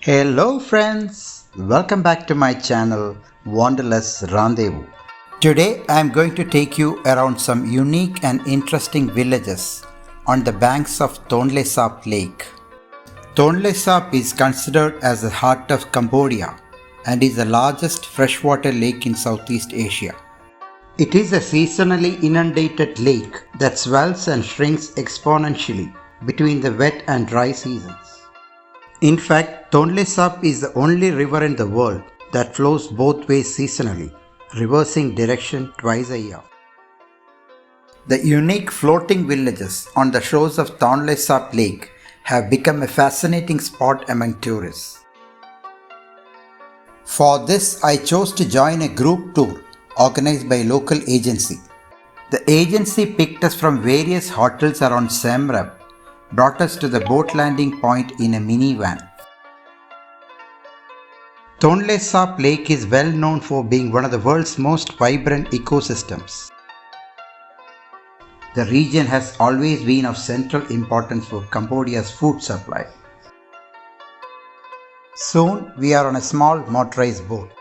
Hello friends, welcome back to my channel Wanderlust Rendezvous. Today I am going to take you around some unique and interesting villages on the banks of Tonle Sap Lake. Tonle Sap is considered as the heart of Cambodia and is the largest freshwater lake in Southeast Asia. It is a seasonally inundated lake that swells and shrinks exponentially between the wet and dry seasons. In fact, Tonle Sap is the only river in the world that flows both ways seasonally, reversing direction twice a year. The unique floating villages on the shores of Tonle Sap Lake have become a fascinating spot among tourists. For this, I chose to join a group tour organized by a local agency. The agency picked us from various hotels around Siem Reap, brought us to the boat landing point in a minivan. Tonle Sap Lake is well known for being one of the world's most vibrant ecosystems. The region has always been of central importance for Cambodia's food supply. Soon we are on a small motorized boat.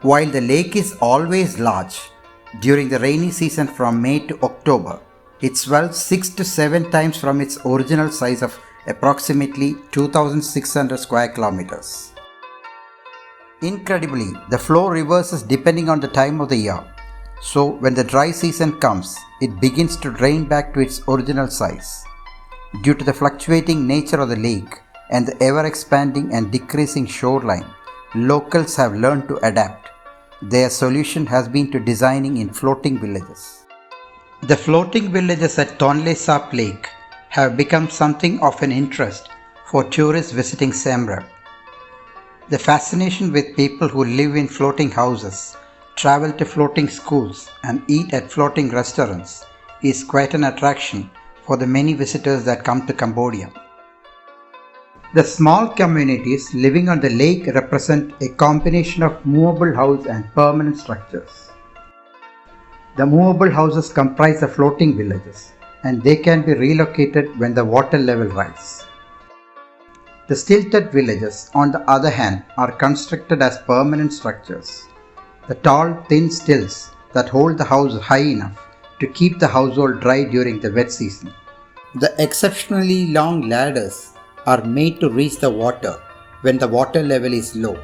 While the lake is always large, during the rainy season from May to October, it swells 6 to 7 times from its original size of approximately 2,600 square kilometers. Incredibly, the flow reverses depending on the time of the year. So when the dry season comes, it begins to drain back to its original size. Due to the fluctuating nature of the lake and the ever-expanding and decreasing shoreline, locals have learned to adapt. Their solution has been to designing in floating villages. The floating villages at Tonle Sap Lake have become something of an interest for tourists visiting Siem Reap. The fascination with people who live in floating houses, travel to floating schools, and eat at floating restaurants is quite an attraction for the many visitors that come to Cambodia. The small communities living on the lake represent a combination of movable house and permanent structures. The movable houses comprise the floating villages, and they can be relocated when the water level rises. The stilted villages, on the other hand, are constructed as permanent structures. The tall, thin stilts that hold the house high enough to keep the household dry during the wet season. The exceptionally long ladders are made to reach the water when the water level is low.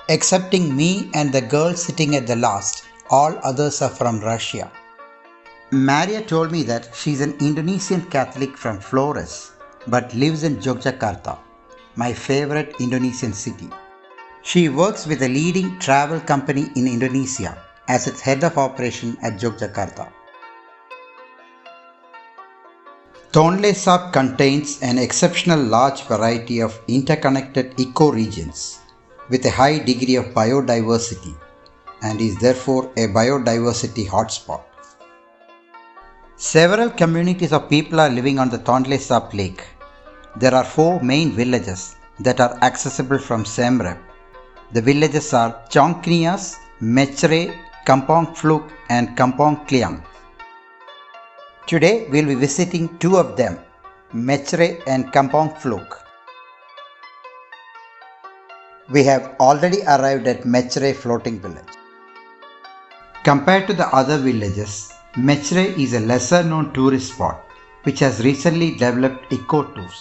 Excepting me and the girl sitting at the last, all others are from Russia. Maria told me that she's an Indonesian Catholic from Flores but lives in Yogyakarta, my favorite Indonesian city. She works with a leading travel company in Indonesia as its head of operation at Yogyakarta. Tonle Sap contains an exceptional large variety of interconnected ecoregions with a high degree of biodiversity and is therefore a biodiversity hotspot. Several communities of people are living on the Tonle Sap Lake. There are 4 main villages that are accessible from Siem Reap. The villages are Chongknias, Mechre, Kampong Phluk and Kampong Kliang. Today we will be visiting 2 of them, Mechre and Kampong Phluk. We have already arrived at Mechre floating village. Compared to the other villages, Mechre is a lesser known tourist spot which has recently developed eco-tours.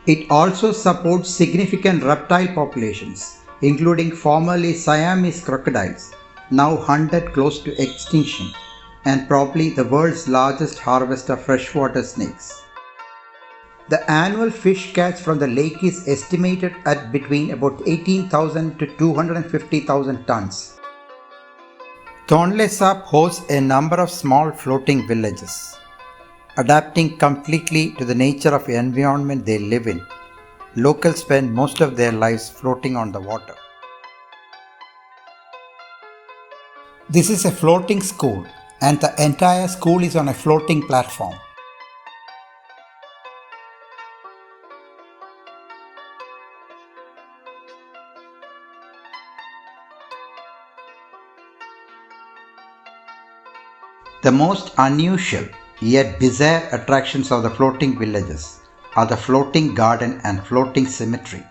It also supports significant reptile populations, including formerly Siamese crocodiles, now hunted close to extinction, and probably the world's largest harvest of freshwater snakes. The annual fish catch from the lake is estimated at between about 18,000 to 250,000 tons. Tonle Sap hosts a number of small floating villages. Adapting completely to the nature of the environment they live in, locals spend most of their lives floating on the water. This is a floating school, and the entire school is on a floating platform. The most unusual Yet bizarre attractions of the floating villages are the floating garden and floating cemetery.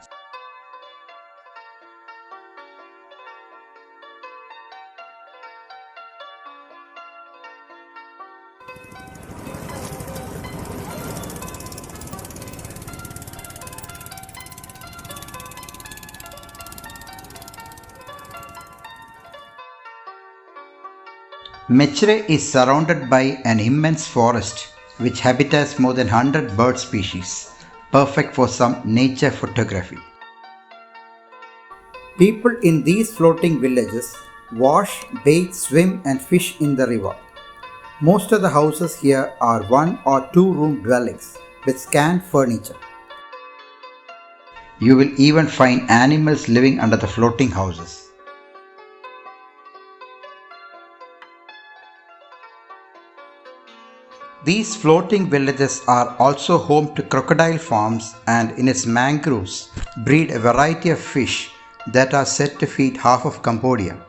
Mechre is surrounded by an immense forest which habitates more than 100 bird species, perfect for some nature photography. People in these floating villages wash, bathe, swim and fish in the river. Most of the houses here are 1 or 2 room dwellings with scant furniture. You will even find animals living under the floating houses. These floating villages are also home to crocodile farms and in its mangroves breed a variety of fish that are said to feed half of Cambodia.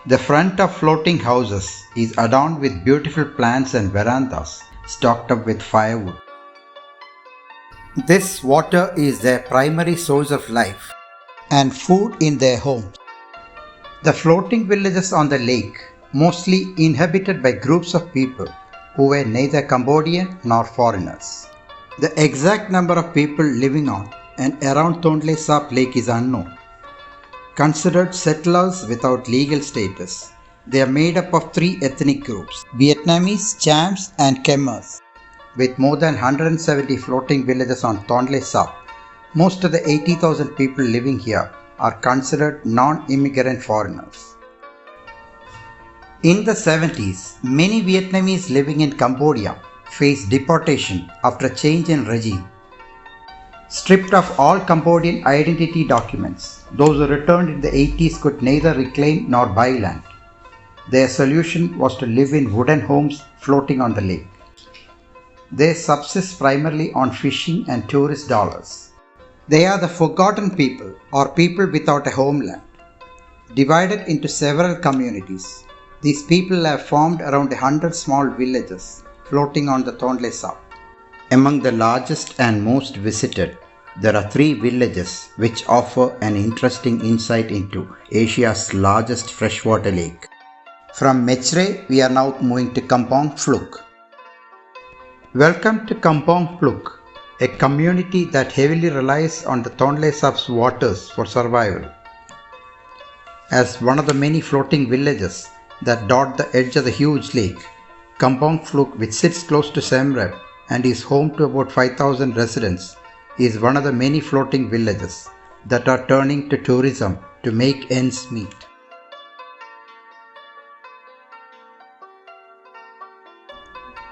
The front of floating houses is adorned with beautiful plants and verandas stocked up with firewood. This water is their primary source of life and food in their homes. The floating villages on the lake, mostly inhabited by groups of people who were neither Cambodian nor foreigners. The exact number of people living on and around Tonle Sap Lake is unknown. Considered settlers without legal status, they are made up of 3 ethnic groups: Vietnamese, Chams and Khmers. With more than 170 floating villages on Tonle Sap, most of the 80,000 people living here are considered non-immigrant foreigners. In the 70s, many Vietnamese living in Cambodia faced deportation after a change in regime. Stripped of all Cambodian identity documents, those who returned in the 80s could neither reclaim nor buy land. Their solution was to live in wooden homes floating on the lake. They subsist primarily on fishing and tourist dollars. They are the forgotten people or people without a homeland. Divided into several communities, these people have formed around 100 small villages floating on the Tonle Sap. Among the largest and most visited, there are 3 villages which offer an interesting insight into Asia's largest freshwater lake. From Mechre, we are now moving to Kampong Phluk. Welcome to Kampong Phluk, a community that heavily relies on the Tonle Sap's waters for survival. As one of the many floating villages that dot the edge of the huge lake, Kampong Phluk, which sits close to Siem Reap and is home to about 5,000 residents, is one of the many floating villages that are turning to tourism to make ends meet.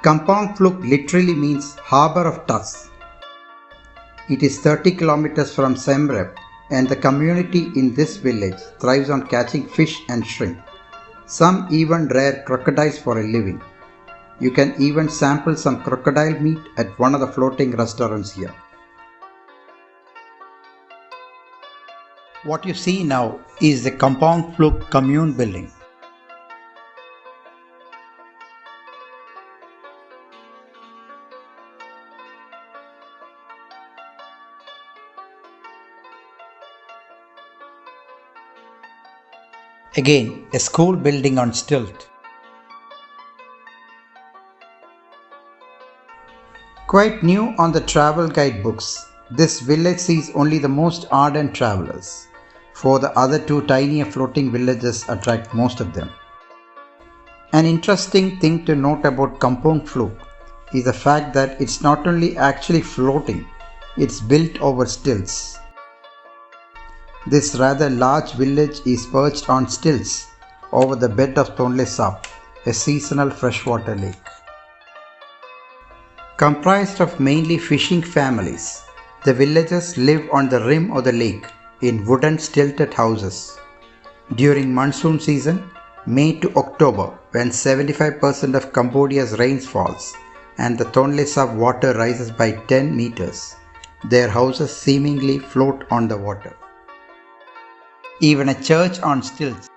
Kampong Phluk literally means Harbour of Tusk. It is 30 kilometers from Siem Reap and the community in this village thrives on catching fish and shrimp. Some even rear crocodiles for a living. You can even sample some crocodile meat at one of the floating restaurants here. What you see now is the Kampong Phluk commune building. Again, a school building on stilt. Quite new on the travel guidebooks, this village sees only the most ardent travelers, for the other 2 tinier floating villages attract most of them. An interesting thing to note about Kampong Phluk is the fact that it's not only actually floating, it's built over stilts. This rather large village is perched on stilts over the bed of Tonle Sap, a seasonal freshwater lake. Comprised of mainly fishing families, the villagers live on the rim of the lake in wooden stilted houses. During monsoon season, May to October, when 75% of Cambodia's rains falls and the Tonle Sap water rises by 10 meters, their houses seemingly float on the water. Even a church on stilts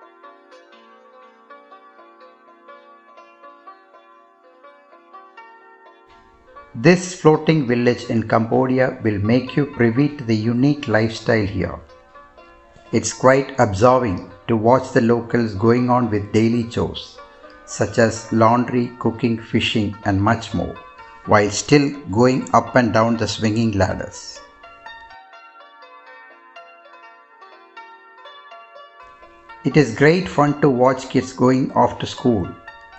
This floating village in Cambodia will make you privy to the unique lifestyle here. It's quite absorbing to watch the locals going on with daily chores, such as laundry, cooking, fishing, and much more, while still going up and down the swinging ladders. It is great fun to watch kids going off to school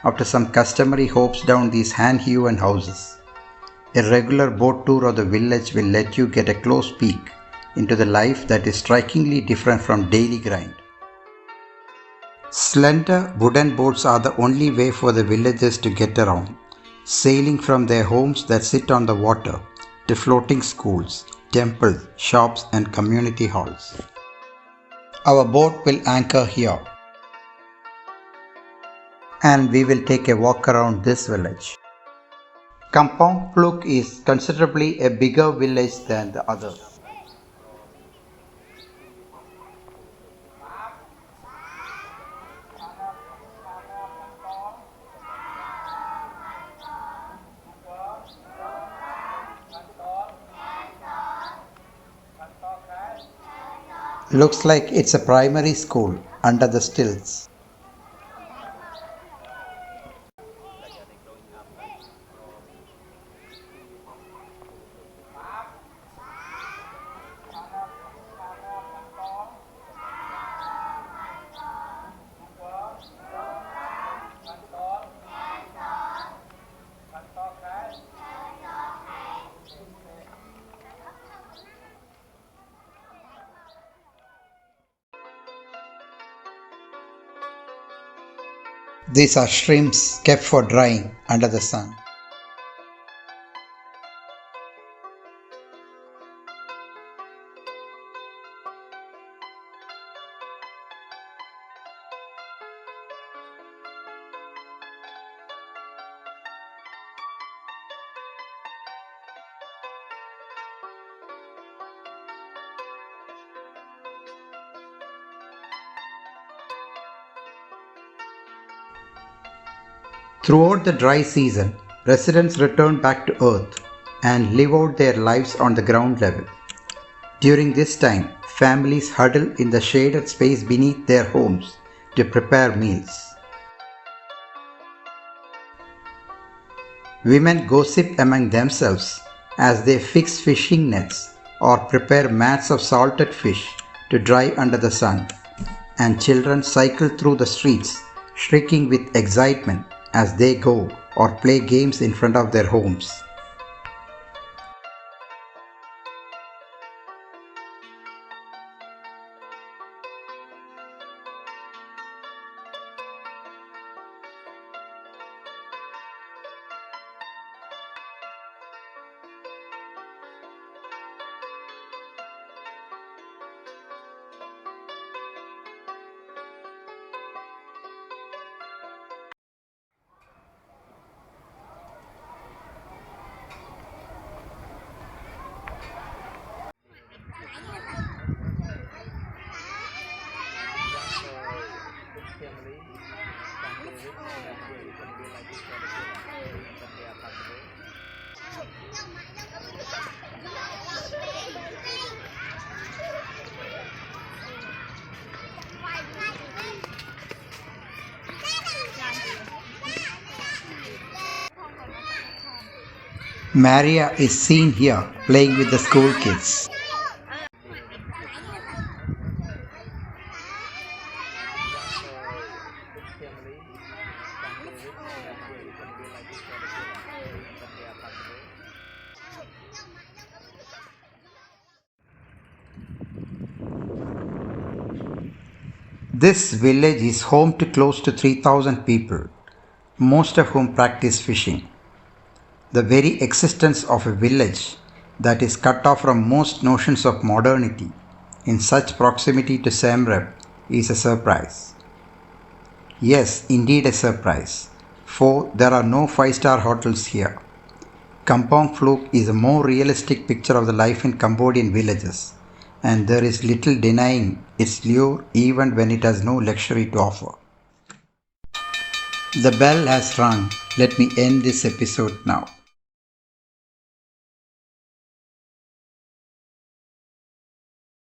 after some customary hops down these hand-hewn houses. A regular boat tour of the village will let you get a close peek into the life that is strikingly different from daily grind. Slender wooden boats are the only way for the villagers to get around, sailing from their homes that sit on the water to floating schools, temples, shops, and community halls. Our boat will anchor here, and we will take a walk around this village. Kampong Phluk is considerably a bigger village than the others. Looks like it's a primary school under the stilts. These are shrimps kept for drying under the sun. Throughout the dry season, residents return back to earth and live out their lives on the ground level. During this time, families huddle in the shaded space beneath their homes to prepare meals. Women gossip among themselves as they fix fishing nets or prepare mats of salted fish to dry under the sun, and children cycle through the streets shrieking with excitement as they go or play games in front of their homes. Maria is seen here playing with the school kids. This village is home to close to 3,000 people, most of whom practice fishing. The very existence of a village that is cut off from most notions of modernity in such proximity to Siem Reap is a surprise. Yes, indeed a surprise, for there are no 5-star hotels here. Kampong Phluk is a more realistic picture of the life in Cambodian villages, and there is little denying its lure even when it has no luxury to offer. The bell has rung. Let me end this episode now.